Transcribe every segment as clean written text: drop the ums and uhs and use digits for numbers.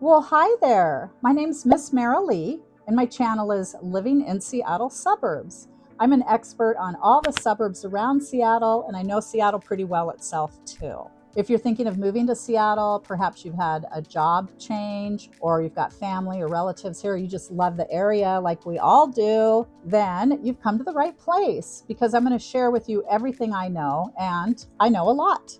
Well, hi there. My name's Miss Mara Lee, and my channel is Living in Seattle Suburbs. I'm an expert on all the suburbs around Seattle, and I know Seattle pretty well itself too. If you're thinking of moving to Seattle, perhaps you've had a job change, or you've got family or relatives here, you just love the area like we all do, then you've come to the right place because I'm going to share with you everything I know, and I know a lot.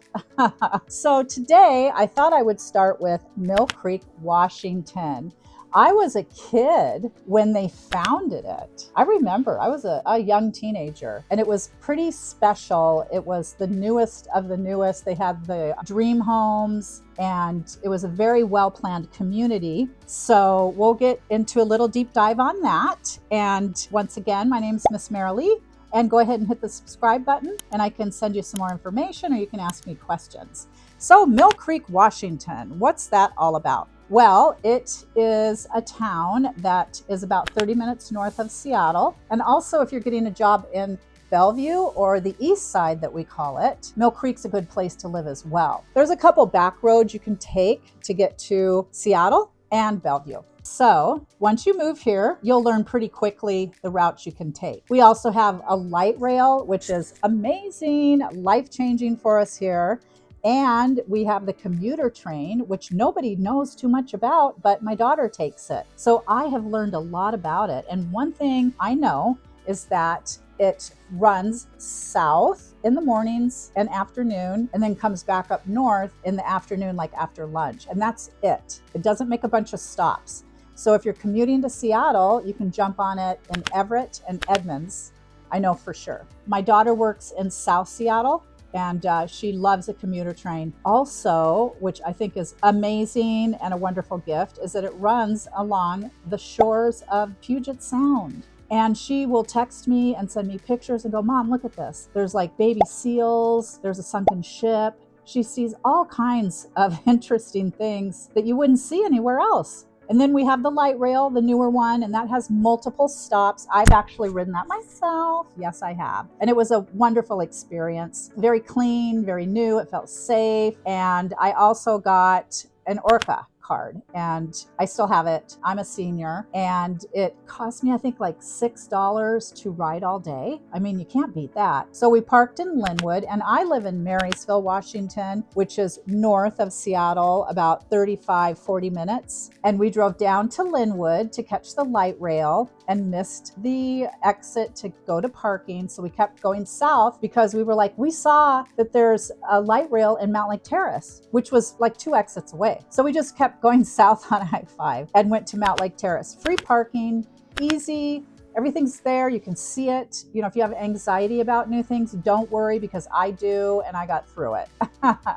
So today I thought I would start with Mill Creek, Washington. I was a kid when they founded it. I remember I was a young teenager, and it was pretty special. It was the newest of the newest. They had the dream homes, and it was a very well-planned community. So we'll get into a little deep dive on that. And once again, my name's Miss Mara Lee. And go ahead and hit the subscribe button, and I can send you some more information, or you can ask me questions. So Mill Creek, Washington, what's that all about? Well, it is a town that is about 30 minutes north of Seattle. And also, if you're getting a job in Bellevue, or the east side that we call it, Mill Creek's a good place to live as well. There's a couple back roads you can take to get to Seattle and Bellevue. So once you move here, you'll learn pretty quickly the routes you can take. We also have a light rail, which is amazing, life-changing for us here. And we have the commuter train, which nobody knows too much about, but my daughter takes it. So I have learned a lot about it. And one thing I know is that it runs south in the mornings and afternoon, and then comes back up north in the afternoon, like after lunch. And that's it. It doesn't make a bunch of stops. So if you're commuting to Seattle, you can jump on it in Everett and Edmonds. I know for sure. My daughter works in South Seattle, and she loves a commuter train. Also, which I think is amazing and a wonderful gift, is that it runs along the shores of Puget Sound. And she will text me and send me pictures and go, "Mom, look at this. There's like baby seals, there's a sunken ship." She sees all kinds of interesting things that you wouldn't see anywhere else. And then we have the light rail, the newer one, and that has multiple stops. I've actually ridden that myself. Yes, I have. And it was a wonderful experience. Very clean, very new. It felt safe. And I also got an Orca card, and I still have it. I'm a senior, and it cost me, I think, like $6 to ride all day. I mean, you can't beat that. So we parked in Lynnwood, and I live in Marysville, Washington, which is north of Seattle, about 35-40 minutes. And we drove down to Lynnwood to catch the light rail and missed the exit to go to parking. So we kept going south because we were like, we saw that there's a light rail in Mount Lake Terrace, which was like 2 exits away. So we just kept going south on I-5 and went to Mount Lake Terrace. Free parking, easy, everything's there. You can see it. You know, if you have anxiety about new things, don't worry, because I do, and I got through it.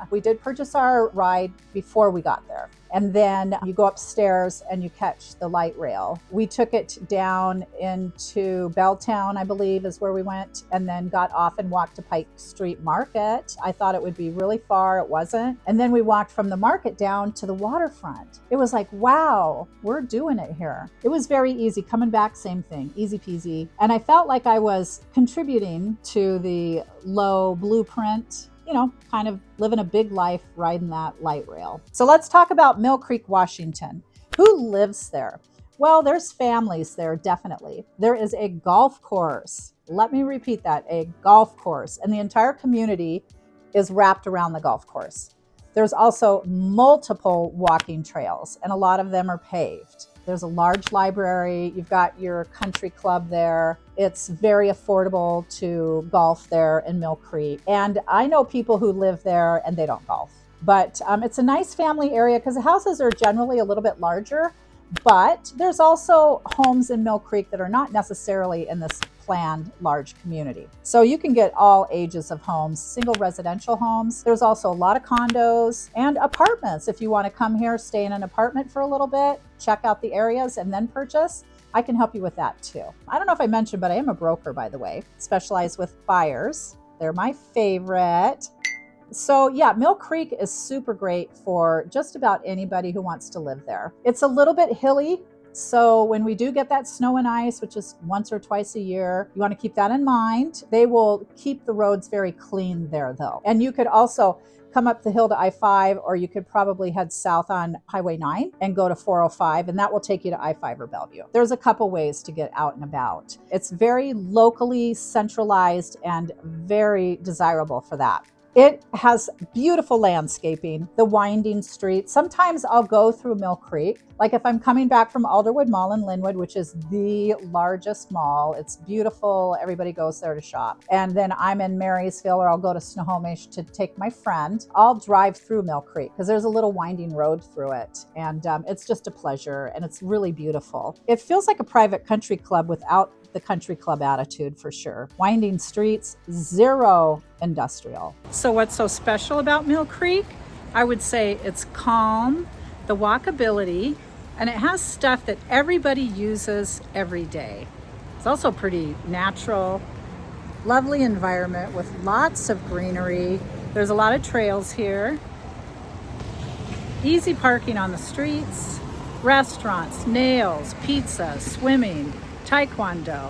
We did purchase our ride before we got there. And then you go upstairs and you catch the light rail. We took it down into Belltown, I believe is where we went, and then got off and walked to Pike Street Market. I thought it would be really far. It wasn't. And then we walked from the market down to the waterfront. It was like, wow, we're doing it here. It was very easy. Coming back, same thing, easy peasy. And I felt like I was contributing to the low blueprint, you know, kind of living a big life riding that light rail. So let's talk about Mill Creek, Washington. Who lives there? Well, there's families there, definitely. There is a golf course. Let me repeat that, a golf course. And the entire community is wrapped around the golf course. There's also multiple walking trails, and a lot of them are paved. There's a large library. You've got your country club there. It's very affordable to golf there in Mill Creek. And I know people who live there and they don't golf. But it's a nice family area because the houses are generally a little bit larger. But there's also homes in Mill Creek that are not necessarily in this planned large community. So you can get all ages of homes, single residential homes. There's also a lot of condos and apartments. If you want to come here, stay in an apartment for a little bit, check out the areas, and then purchase, I can help you with that too. I don't know if I mentioned, but I am a broker, by the way, specialize with buyers. They're my favorite. So yeah, Mill Creek is super great for just about anybody who wants to live there. It's a little bit hilly So when we do get that snow and ice, which is once or twice a year, you want to keep that in mind. They will keep the roads very clean there though. And you could also come up the hill to I-5, or you could probably head south on Highway 9 and go to 405, and that will take you to I-5 or Bellevue. There's a couple ways to get out and about. It's very locally centralized and very desirable for that. It has beautiful landscaping, the winding streets. Sometimes I'll go through Mill Creek. Like if I'm coming back from Alderwood Mall in Lynnwood, which is the largest mall, it's beautiful. Everybody goes there to shop. And then I'm in Marysville, or I'll go to Snohomish to take my friend. I'll drive through Mill Creek because there's a little winding road through it. And it's just a pleasure, and it's really beautiful. It feels like a private country club without the country club attitude for sure. Winding streets, zero industrial. So what's so special about Mill Creek? I would say it's calm, the walkability, and it has stuff that everybody uses every day. It's also pretty natural, lovely environment with lots of greenery. There's a lot of trails here. Easy parking on the streets, restaurants, nails, pizza, swimming, taekwondo,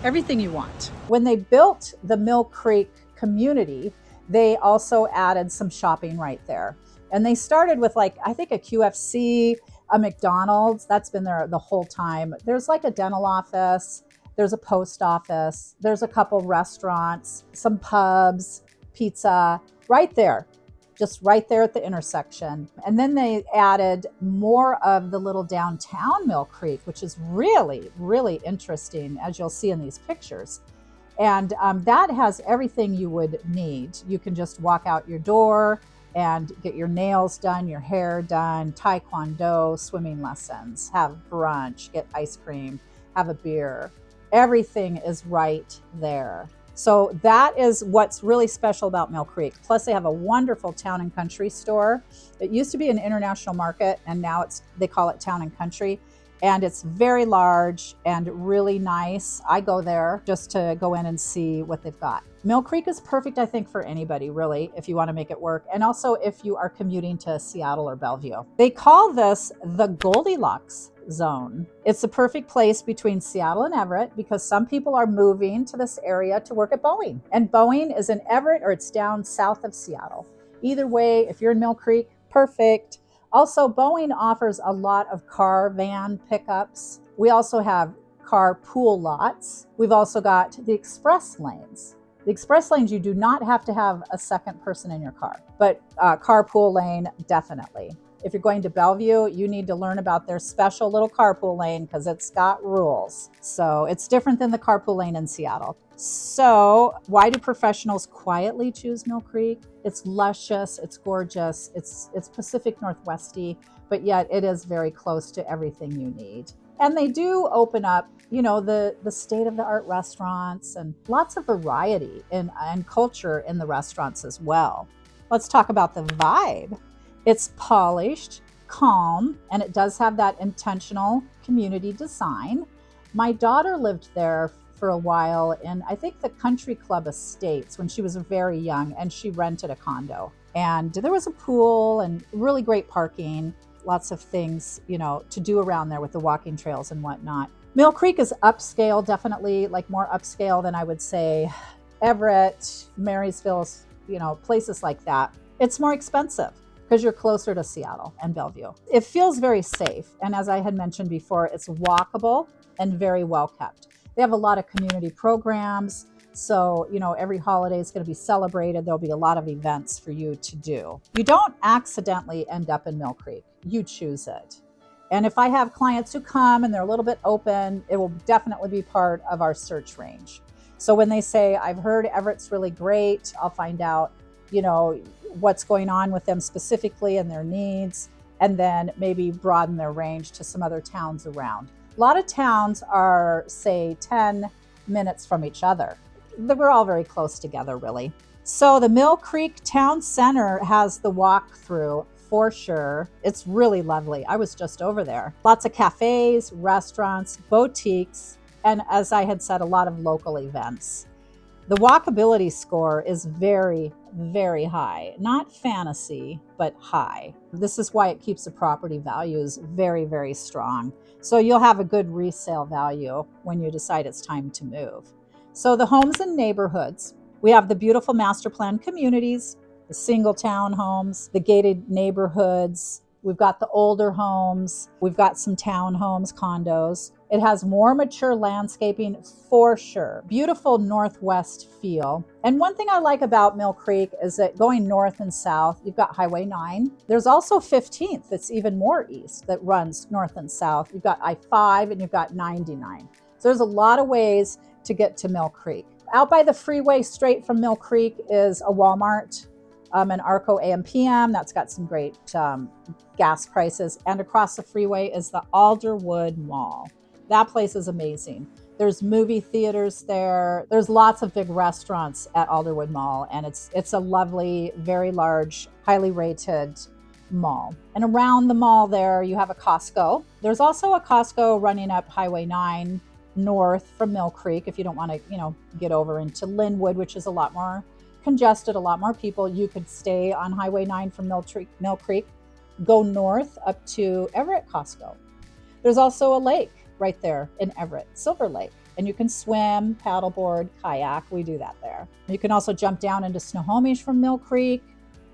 everything you want. When they built the Mill Creek community, they also added some shopping right there. And they started with I think a QFC, a McDonald's, that's been there the whole time. There's like a dental office, there's a post office, there's a couple restaurants, some pubs, pizza, right there. Just right there at the intersection. And then they added more of the little downtown Mill Creek, which is really, really interesting, as you'll see in these pictures. And that has everything you would need. You can just walk out your door and get your nails done, your hair done, taekwondo, swimming lessons, have brunch, get ice cream, have a beer. Everything is right there. So that is what's really special about Mill Creek. Plus they have a wonderful town and country store. It used to be an international market, and now they call it town and country. And it's very large and really nice. I go there just to go in and see what they've got. Mill Creek is perfect, I think, for anybody, really, if you want to make it work. And also if you are commuting to Seattle or Bellevue. They call this the Goldilocks zone. It's the perfect place between Seattle and Everett because some people are moving to this area to work at Boeing. And Boeing is in Everett, or it's down south of Seattle. Either way, if you're in Mill Creek, perfect. Also, Boeing offers a lot of car van pickups. We also have carpool lots. We've also got the express lanes. The express lanes, you do not have to have a second person in your car, but carpool lane, definitely. If you're going to Bellevue, you need to learn about their special little carpool lane because it's got rules. So it's different than the carpool lane in Seattle. So why do professionals quietly choose Mill Creek? It's luscious, it's gorgeous, it's Pacific Northwesty, but yet it is very close to everything you need. And they do open up, the state-of-the-art restaurants and lots of variety and culture in the restaurants as well. Let's talk about the vibe. It's polished, calm, and it does have that intentional community design. My daughter lived there for a while in, I think, the Country Club Estates when she was very young, and she rented a condo. And there was a pool and really great parking, lots of things, to do around there with the walking trails and whatnot. Mill Creek is upscale, definitely, like more upscale than I would say Everett, Marysville, places like that. It's more expensive because you're closer to Seattle and Bellevue. It feels very safe. And as I had mentioned before, it's walkable and very well kept. They have a lot of community programs. So, every holiday is going to be celebrated. There'll be a lot of events for you to do. You don't accidentally end up in Mill Creek. You choose it. And if I have clients who come and they're a little bit open, it will definitely be part of our search range. So when they say, I've heard Everett's really great, I'll find out, what's going on with them specifically and their needs, and then maybe broaden their range to some other towns around. A lot of towns are, say, 10 minutes from each other. We're all very close together, really. So the Mill Creek Town Center has the walkthrough for sure. It's really lovely. I was just over there. Lots of cafes, restaurants, boutiques, and as I had said, a lot of local events. The walkability score is very very high. Not fantasy, but high. This is why it keeps the property values very, very strong. So you'll have a good resale value when you decide it's time to move. So the homes and neighborhoods, we have the beautiful master plan communities, the single townhomes, the gated neighborhoods. We've got the older homes. We've got some townhomes, condos. It has more mature landscaping for sure. Beautiful northwest feel. And one thing I like about Mill Creek is that going north and south, you've got Highway 9. There's also 15th that's even more east that runs north and south. You've got I-5 and you've got 99. So there's a lot of ways to get to Mill Creek. Out by the freeway straight from Mill Creek is a Walmart, an Arco AM/PM. That's got some great gas prices. And across the freeway is the Alderwood Mall. That place is amazing. There's movie theaters there. There's lots of big restaurants at Alderwood Mall, and it's a lovely, very large, highly rated mall. And around the mall there, you have a Costco. There's also a Costco running up Highway 9 north from Mill Creek if you don't want to, get over into Lynnwood, which is a lot more congested, a lot more people. You could stay on Highway 9 from Mill Creek, go north up to Everett Costco. There's also a lake right there in Everett, Silver Lake, and you can swim, paddleboard, kayak. We do that there. You can also jump down into Snohomish from Mill Creek.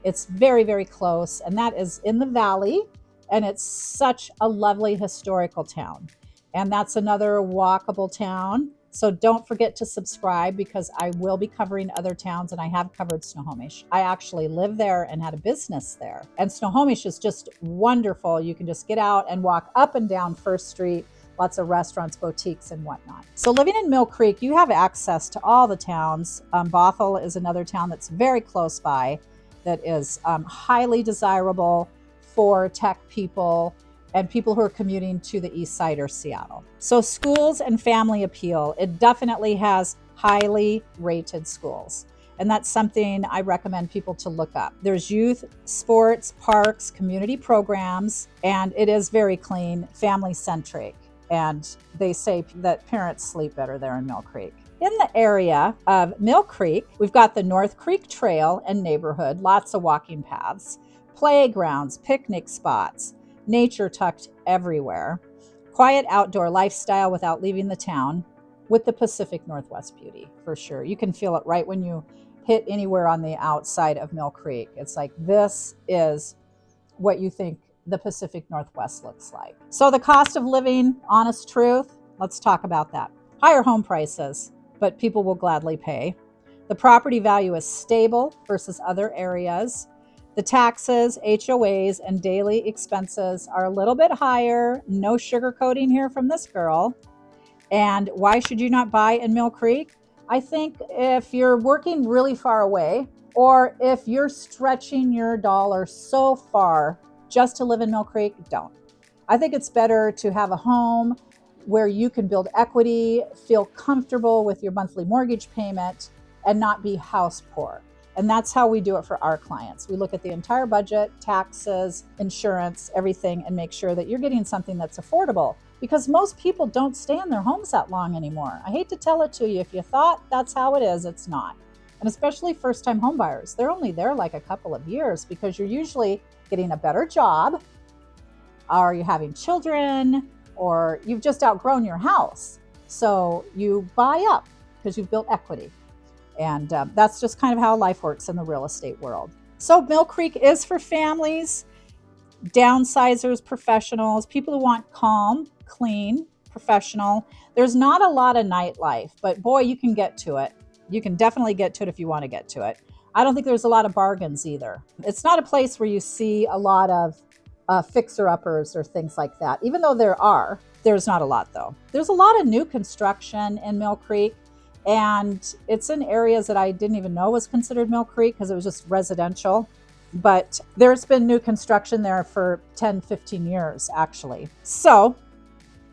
It's very, very close, and that is in the valley, and it's such a lovely historical town. And that's another walkable town. So don't forget to subscribe because I will be covering other towns, and I have covered Snohomish. I actually lived there and had a business there. And Snohomish is just wonderful. You can just get out and walk up and down First Street, lots of restaurants, boutiques, and whatnot. So living in Mill Creek, you have access to all the towns. Bothell is another town that's very close by that is highly desirable for tech people and people who are commuting to the east side or Seattle. So schools and family appeal, it definitely has highly rated schools. And that's something I recommend people to look up. There's youth, sports, parks, community programs, and it is very clean, family-centric. And they say that parents sleep better there in Mill Creek. In the area of Mill Creek, we've got the North Creek Trail and neighborhood, lots of walking paths, playgrounds, picnic spots, nature tucked everywhere, quiet outdoor lifestyle without leaving the town with the Pacific Northwest beauty, for sure. You can feel it right when you hit anywhere on the outside of Mill Creek. It's like, this is what you think the Pacific Northwest looks like. So the cost of living, honest truth, let's talk about that. Higher home prices, but people will gladly pay. The property value is stable versus other areas. The taxes, HOAs, and daily expenses are a little bit higher. No sugarcoating here from this girl. And why should you not buy in Mill Creek? I think if you're working really far away, or if you're stretching your dollar so far just to live in Mill Creek, don't. I think it's better to have a home where you can build equity, feel comfortable with your monthly mortgage payment, and not be house poor. And that's how we do it for our clients. We look at the entire budget, taxes, insurance, everything, and make sure that you're getting something that's affordable, because most people don't stay in their homes that long anymore. I hate to tell it to you. If you thought that's how it is, it's not. And especially first-time home buyers, they're only there like a couple of years because you're usually getting a better job, or you're having children, or you've just outgrown your house. So you buy up because you've built equity. And that's just kind of how life works in the real estate world. So Mill Creek is for families, downsizers, professionals, people who want calm, clean, professional. There's not a lot of nightlife, but boy, you can get to it. You can definitely get to it if you want to get to it. I don't think there's a lot of bargains either. It's not a place where you see a lot of fixer-uppers or things like that. Even though there's not a lot though. There's a lot of new construction in Mill Creek. And it's in areas that I didn't even know was considered Mill Creek because it was just residential. But there's been new construction there for 10, 15 years, actually. So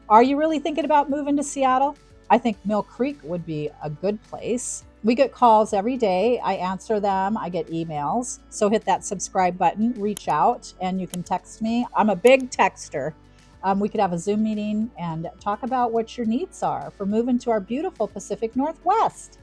are you really thinking about moving to Seattle? I think Mill Creek would be a good place. We get calls every day. I answer them. I get emails. So hit that subscribe button, reach out, and you can text me. I'm a big texter. We could have a Zoom meeting and talk about what your needs are for moving to our beautiful Pacific Northwest.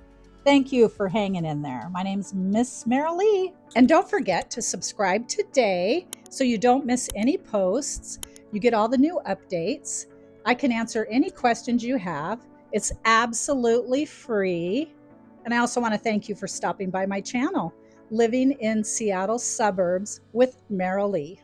Thank you for hanging in there. My name's Miss Marilee. And don't forget to subscribe today so you don't miss any posts. You get all the new updates. I can answer any questions you have. It's absolutely free. And I also want to thank you for stopping by my channel, Living in Seattle Suburbs with Marilee.